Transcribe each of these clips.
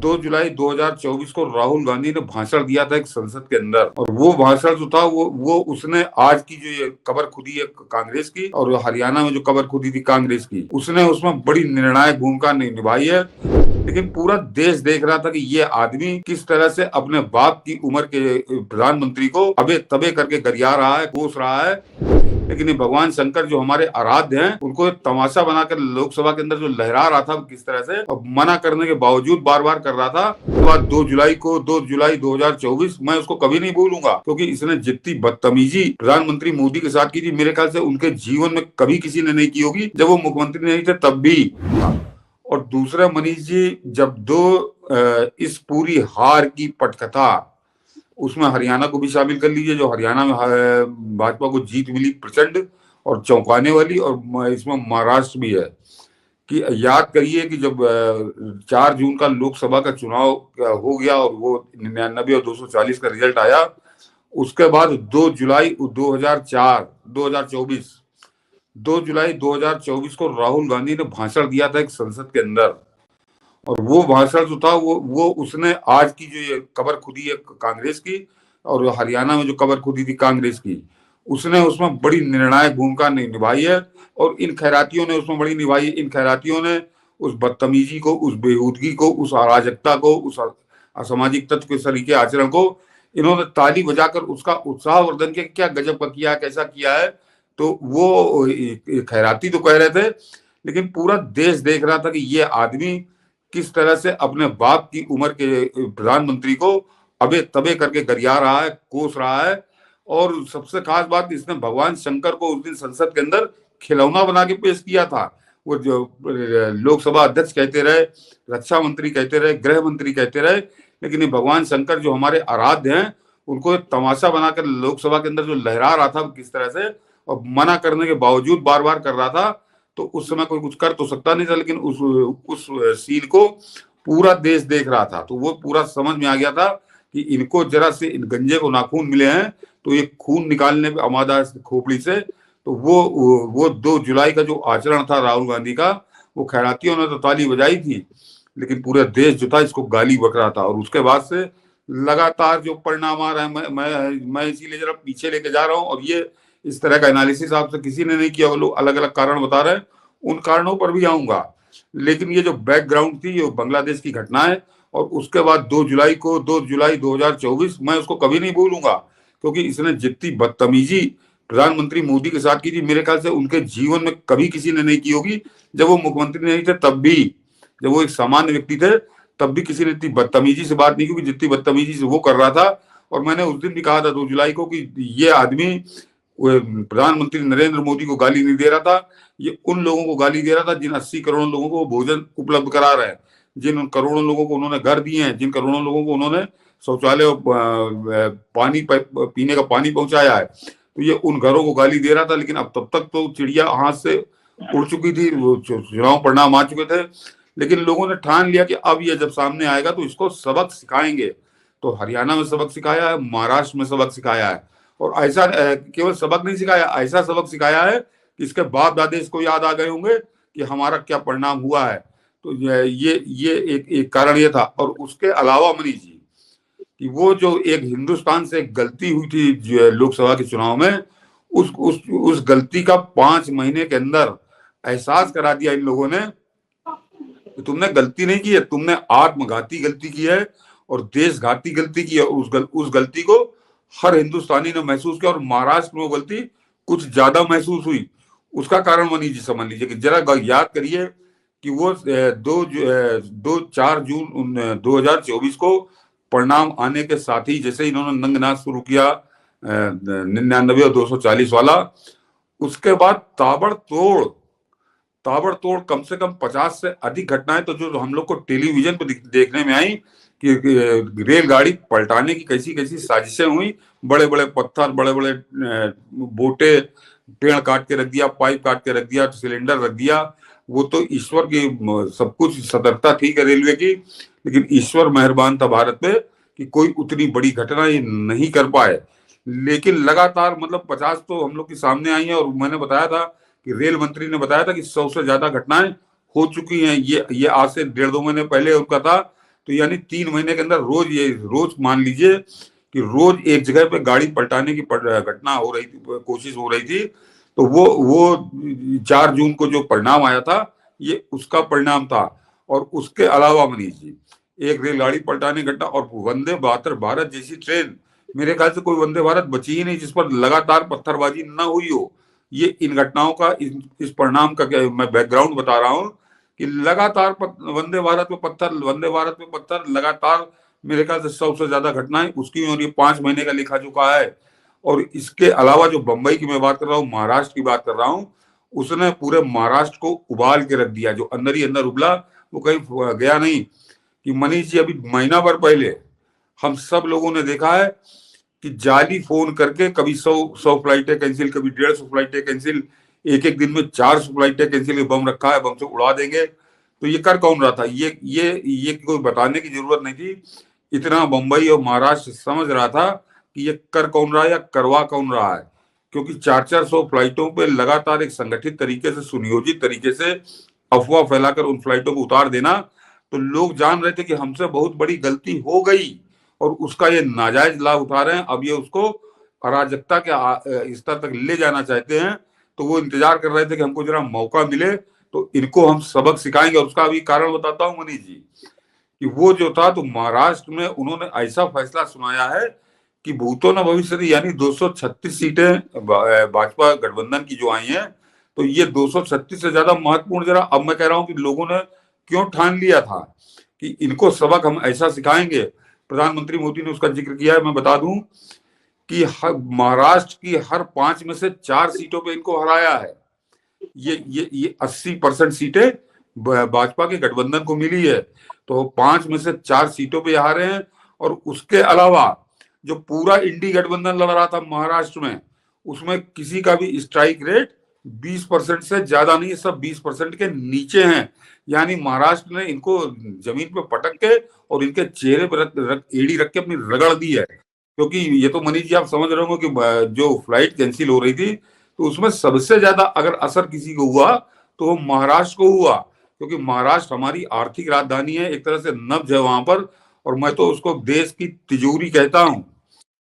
2 जुलाई 2024 को राहुल गांधी ने भाषण दिया था एक संसद के अंदर, और वो भाषण जो था वो उसने आज की जो ये कबर खुदी है कांग्रेस की, और हरियाणा में जो कबर खुदी थी कांग्रेस की, उसने उसमें बड़ी निर्णायक भूमिका निभाई है। लेकिन पूरा देश देख रहा था कि ये आदमी किस तरह से अपने बाप की उम्र के प्रधानमंत्री को अबे तबे करके गरिया रहा है, कोस रहा है। लेकिन ये भगवान शंकर जो हमारे आराध्य हैं, उनको एक तमाशा बनाकर लोकसभा के अंदर जो लहरा रहा था किस तरह से, और मना करने के बावजूद बार बार कर रहा था। तो आज 2 जुलाई 2024 मैं उसको कभी नहीं भूलूंगा, क्योंकि इसने जितनी बदतमीजी प्रधानमंत्री मोदी के साथ की थी, मेरे ख्याल से उनके जीवन में कभी किसी ने नहीं की होगी, जब वो मुख्यमंत्री नहीं थे तब भी। और दूसरा, मनीष जी, जब इस पूरी हार की पटकथा, उसमें हरियाणा को भी शामिल कर लीजिए, जो हरियाणा में भाजपा को जीत मिली प्रचंड और चौंकाने वाली, और इसमें महाराष्ट्र भी है। कि याद करिए कि जब 4 जून का लोकसभा का चुनाव हो गया और वो 99 और 240 का रिजल्ट आया, उसके बाद 2 जुलाई 2024 को राहुल गांधी ने भाषण दिया था एक संसद के अंदर, और वो भाषण जो था वो उसने आज की जो ये कबर खुदी है कांग्रेस की, और हरियाणा में जो कबर खुदी थी कांग्रेस की, उसने उसमें बड़ी निर्णायक भूमिका निभाई है। और इन खैरातियों ने उसमें बड़ी निभाई। इन खैरातियों ने उस बदतमीजी को, उस बेहूदगी को, उस अराजकता को, उस असामाजिक तत्व के सरीके आचरण को इन्होंने ताली बजाकर उसका उत्साहवर्धन किया। क्या गजब का किया, कैसा किया है। तो वो खैराती तो कह रहे थे, लेकिन पूरा देश देख रहा था कि ये आदमी किस तरह से अपने बाप की उम्र के प्रधानमंत्री को अबे तबे करके गरिया रहा है, कोस रहा है। और सबसे खास बात, इसने भगवान शंकर को उस दिन संसद के अंदर खिलौना बना के पेश किया था। वो जो लोकसभा अध्यक्ष कहते रहे, रक्षा मंत्री कहते रहे, गृह मंत्री कहते रहे, लेकिन ये भगवान शंकर जो हमारे आराध्य हैं, उनको एक तमाशा बनाकर लोकसभा के अंदर जो लहरा रहा था किस तरह से, और मना करने के बावजूद बार बार कर रहा था। तो उस समय कोई कुछ कर तो सकता नहीं था, लेकिन उस सीन को पूरा देश देख रहा था। तो वो पूरा समझ में आ गया था कि इनको जरा से इन गंजे को नाखून मिले हैं, तो ये खून निकालने पे आमादा खोपड़ी से। तो वो 2 जुलाई का जो आचरण था राहुल गांधी का, वो खैरातियों ने तो ताली बजाई थी, लेकिन पूरा देश जो था इसको गाली बक रहा था। और उसके बाद से लगातार जो परिणाम आ रहे हैं, मैं इसीलिए जरा पीछे लेके जा रहा हूँ। और ये इस तरह का एनालिसिस आपसे किसी ने नहीं किया। वो लोग अलग अलग कारण बता रहे हैं, उन कारणों पर भी आऊंगा। लेकिन ये जो बैकग्राउंड थी, ये बांग्लादेश की घटना है। और उसके बाद 2 जुलाई 2024 मैं उसको कभी नहीं भूलूंगा, क्योंकि इसने जितनी बदतमीजी प्रधानमंत्री मोदी के साथ की थी, मेरे ख्याल से उनके जीवन में कभी किसी ने नहीं की होगी, जब वो मुख्यमंत्री नहीं थे तब भी। जब वो एक सामान्य व्यक्ति थे तब भी किसी ने इतनी बदतमीजी से बात नहीं की जितनी बदतमीजी से वो कर रहा था। और मैंने उस दिन भी कहा था 2 जुलाई को कि ये आदमी प्रधानमंत्री नरेंद्र मोदी को गाली नहीं दे रहा था, ये उन लोगों को गाली दे रहा था जिन 80 करोड़ लोगों को भोजन उपलब्ध करा रहे हैं, जिन करोड़ों लोगों को उन्होंने घर दिए हैं, जिन करोड़ों लोगों को उन्होंने शौचालय, पानी, पीने का पानी पहुंचाया है। तो ये उन घरों को गाली दे रहा था। लेकिन अब तब तक तो चिड़िया हाथ से उड़ चुकी थी, वो चुनाव परिणाम आ चुके थे। लेकिन लोगों ने ठान लिया कि अब ये जब सामने आएगा तो इसको सबक सिखाएंगे। तो हरियाणा में सबक सिखाया है, महाराष्ट्र में सबक सिखाया है, और ऐसा केवल सबक नहीं सिखाया, ऐसा सबक सिखाया है कि इसके बाप दादे इसको याद आ गए होंगे कि हमारा क्या परिणाम हुआ है। तो ये एक कारण ये था। और उसके अलावा मनीष जी, कि वो जो एक हिंदुस्तान से गलती हुई थी लोकसभा के चुनाव में, उस गलती का 5 महीने के अंदर एहसास करा दिया इन लोगों ने कि तुमने गलती नहीं की है, तुमने आत्मघाती गलती की है और देशघाती गलती की है। उस गलती को हर हिंदुस्तानी ने महसूस किया, और महाराष्ट्र में वो गलती कुछ ज्यादा महसूस हुई। उसका कारण मनीष जी समझ लीजिए कि जरा याद करिए कि वो 4 जून 2024 को परिणाम आने के साथ ही जैसे इन्होंने नंगनाच शुरू किया 99 और 240 वाला, उसके बाद ताबड़तोड़ कम से कम 50 से अधिक घटनाएं तो जो हम लोग को टेलीविजन पर देखने में आई कि रेलगाड़ी पलटाने की कैसी कैसी साजिशें हुई। बड़े बड़े पत्थर, बड़े बड़े बोटे, पेड़ काट के रख दिया, पाइप काट के रख दिया, सिलेंडर रख दिया। वो तो ईश्वर की सब कुछ सतर्कता थी रेलवे की, लेकिन ईश्वर मेहरबान था भारत पे कि कोई उतनी बड़ी घटना ये नहीं कर पाए। लेकिन लगातार मतलब 50 तो हम लोग के सामने आई है। और मैंने बताया था कि रेल मंत्री ने बताया था कि 100 से ज्यादा घटनाएं हो चुकी हैं। ये आज से 1.5-2 महीने पहले उनका था। तो यानी 3 महीने के अंदर रोज मान लीजिए कि रोज एक जगह पे गाड़ी पलटाने की घटना हो रही थी, कोशिश हो रही थी। तो वो 4 जून को जो परिणाम आया था, ये उसका परिणाम था। और उसके अलावा मनीष जी, एक रेलगाड़ी पलटाने घटना और वंदे भारत जैसी ट्रेन, मेरे ख्याल से कोई वंदे भारत बची ही नहीं जिस पर लगातार पत्थरबाजी न हुई हो। ये इन घटनाओं का इस परिणाम का मैं बैकग्राउंड बता रहा हूँ कि लगातार वंदे भारत में पत्थर लगातार, मेरे ख्याल से 100 से ज्यादा घटनाएं उसकी, और ये 5 महीने का लिखा चुका है। और इसके अलावा जो बंबई की मैं बात कर रहा हूँ, महाराष्ट्र की बात कर रहा हूँ, उसने पूरे महाराष्ट्र को उबाल के रख दिया। जो अंदर ही अंदर उबला वो कहीं गया नहीं। कि मनीष जी, अभी महीना भर पहले हम सब लोगों ने देखा है कि जाली फोन करके कभी 100 फ्लाइटें कैंसिल, कभी 150 फ्लाइटें कैंसिल, एक एक दिन में 400 फ्लाइटें कैंसिल, बम रखा है, बम से उड़ा देंगे। तो ये कर कौन रहा था? ये कोई बताने की जरूरत नहीं थी। इतना मुंबई और महाराष्ट्र समझ रहा था कि ये कर कौन रहा है या करवा कौन रहा है। क्योंकि 400 फ्लाइटों पे लगातार एक संगठित तरीके से, सुनियोजित तरीके से अफवाह फैलाकर उन फ्लाइटों को उतार देना, तो लोग जान रहे थे कि हमसे बहुत बड़ी गलती हो गई और उसका ये नाजायज लाभ उठा रहे हैं। अब ये उसको अराजकता के स्तर तक ले जाना चाहते हैं। तो वो इंतजार कर रहे थे कि हमको जरा मौका मिले तो इनको हम सबक सिखाएंगे। और उसका अभी कारण बताता हूँ मनीष जी, कि वो जो था, तो महाराष्ट्र में उन्होंने ऐसा फैसला सुनाया है कि भूतो न भविष्यति, यानी 236 सीटें भाजपा गठबंधन की जो आई हैं, तो ये 236 से ज्यादा महत्वपूर्ण, जरा अब मैं कह रहा हूं कि लोगों ने क्यों ठान लिया था कि इनको सबक हम ऐसा सिखाएंगे। प्रधानमंत्री मोदी ने उसका जिक्र किया है। मैं बता दूं कि महाराष्ट्र की हर 5 में से 4 सीटों पे इनको हराया है। ये 80% सीटें भाजपा के गठबंधन को मिली है। तो 5 में से 4 सीटों पे हारे हैं। और उसके अलावा जो पूरा इंडी गठबंधन लड़ रहा था महाराष्ट्र में, उसमें किसी का भी स्ट्राइक रेट 20% से ज्यादा नहीं है, सब 20% के नीचे हैं। यानी महाराष्ट्र ने इनको जमीन पे पटक के और इनके चेहरे पर एड़ी रख के अपनी रगड़ दी है। क्योंकि ये तो मनीष जी आप समझ रहे होंगे कि जो फ्लाइट कैंसिल हो रही थी, तो उसमें सबसे ज्यादा अगर असर किसी को हुआ तो वो महाराष्ट्र को हुआ। क्योंकि महाराष्ट्र हमारी आर्थिक राजधानी है, एक तरह से नब्ज है वहां पर। और मैं तो उसको देश की तिजोरी कहता हूँ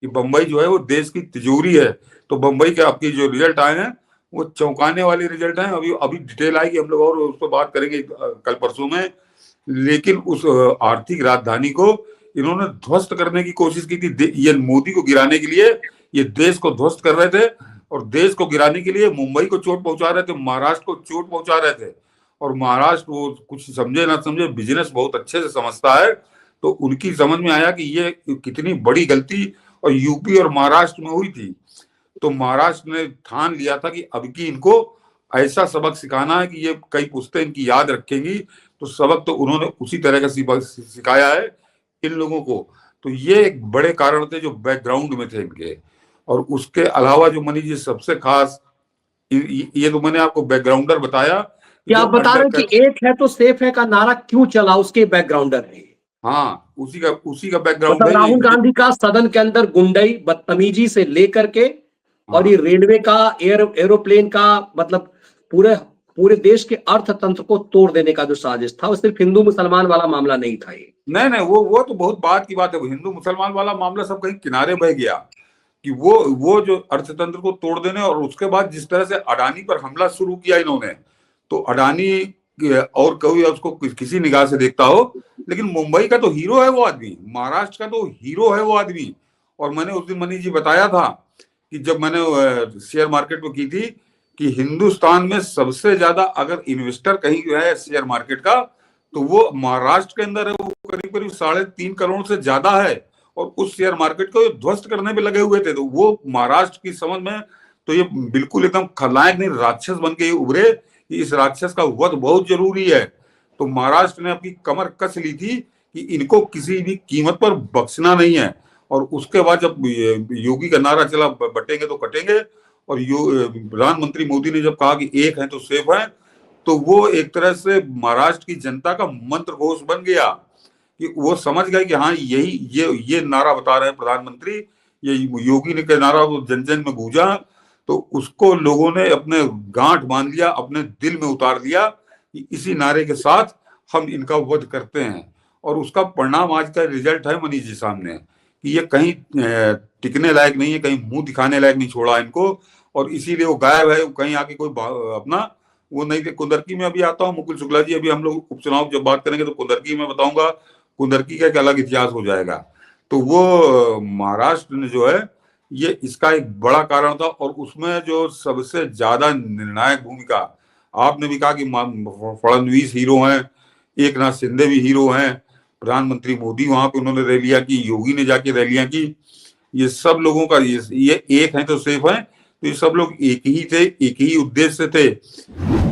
कि बंबई जो है वो देश की तिजोरी है। तो बंबई के आपकी जो रिजल्ट आए हैं वो चौंकाने वाले रिजल्ट हैं। अभी अभी डिटेल आएगी, हम लोग और उस पर बात करेंगे कल परसों में। लेकिन उस आर्थिक राजधानी को इन्होंने ध्वस्त करने की कोशिश की थी। ये मोदी को गिराने के लिए ये देश को ध्वस्त कर रहे थे, और देश को गिराने के लिए मुंबई को चोट पहुंचा रहे थे, महाराष्ट्र को चोट पहुंचा रहे थे। और महाराष्ट्र वो कुछ समझे ना समझे, बिजनेस बहुत अच्छे से समझता है। तो उनकी समझ में आया कि ये कितनी बड़ी गलती और यूपी और महाराष्ट्र में हुई थी। तो महाराष्ट्र ने ठान लिया था कि अब की इनको ऐसा सबक सिखाना है कि ये कई पुश्तें इनकी याद रखेंगी। तो सबक तो उन्होंने उसी तरह का सिखाया है इन लोगों को। तो ये एक बड़े कारण थे जो बैकग्राउंड में थे इनके। और उसके अलावा जो मनीष जी सबसे खास, ये तो मैंने आपको बैकग्राउंडर बताया। क्या आप बता रहे हैं कि एक है तो सेफ है का नारा क्यों चला, उसके बैकग्राउंडर है? हाँ, उसी का बैकग्राउंड मतलब है। राहुल गांधी का सदन के अंदर गुंडई बदतमीजी से लेकर के, और ये रेलवे का, एरोप्लेन का, मतलब पूरे पूरे देश के अर्थतंत्र को तोड़ देने का जो साजिश था, वो सिर्फ हिंदू मुसलमान वाला मामला नहीं था। ये नहीं, वो तो बहुत बात की बात है। वो हिंदू मुसलमान वाला मामला सब कहीं किनारे बह गया कि वो जो अर्थतंत्र को तोड़ देने, और उसके बाद जिस तरह से अडानी पर हमला शुरू किया इन्होंने, तो अडानी और कोई उसको किसी निगाह से देखता हो, लेकिन मुंबई का तो हीरो है वो आदमी, महाराष्ट्र का तो हीरो है वो आदमी। और मैंने उस दिन मनीष जी बताया था कि जब मैंने शेयर मार्केट में की थी कि हिंदुस्तान में सबसे ज्यादा अगर इन्वेस्टर कहीं है शेयर मार्केट का, तो वो महाराष्ट्र के अंदर है। वो करीब करीब 3.5 करोड़ से ज्यादा है। और उस शेयर मार्केट को ध्वस्त करने पे लगे हुए थे। तो वो महाराष्ट्र की समझ में तो ये बिल्कुल एकदम खलनायक नहीं, राक्षस बन के उभरे कि इस राक्षस का वध बहुत जरूरी है। तो महाराष्ट्र ने अपनी कमर कस ली थी कि इनको किसी भी कीमत पर बख्शना नहीं है। और उसके बाद जब योगी का नारा चला बटेंगे तो कटेंगे, और प्रधानमंत्री मोदी ने जब कहा कि एक है तो सेफ है, तो वो एक तरह से महाराष्ट्र की जनता का मंत्र घोष बन गया कि वो समझ गए कि हाँ यही ये नारा बता रहे हैं प्रधानमंत्री, ये योगी ने का नारा वो जन जन में गूंजा। तो उसको लोगों ने अपने गांठ बांध लिया, अपने दिल में उतार लिया कि इसी नारे के साथ हम इनका वध करते हैं। और उसका परिणाम आज का रिजल्ट है मनीष जी सामने कि ये कहीं टिकने लायक नहीं है, कहीं मुंह दिखाने लायक नहीं छोड़ा इनको, और इसीलिए वो गायब है। कहीं आके कोई अपना वो नहीं। कुंदरकी में अभी आता हूँ मुकुल शुक्ला जी, अभी हम लोग उपचुनाव जब बात करेंगे तो कुंदरकी में बताऊंगा, कुंदरकी का एक अलग इतिहास हो जाएगा। तो वो महाराष्ट्र ने जो है ये इसका एक बड़ा कारण था, और उसमें जो सबसे ज्यादा निर्णायक भूमिका, आपने भी कहा कि फडणवीस हीरो हैं, एक नाथ शिंदे भी हीरो हैं, प्रधानमंत्री मोदी वहां पे उन्होंने रैलियां की, योगी ने जाके रैलियां की, ये सब लोगों का ये एक है तो सेफ है, तो ये सब लोग एक ही थे, एक ही उद्देश्य से थे।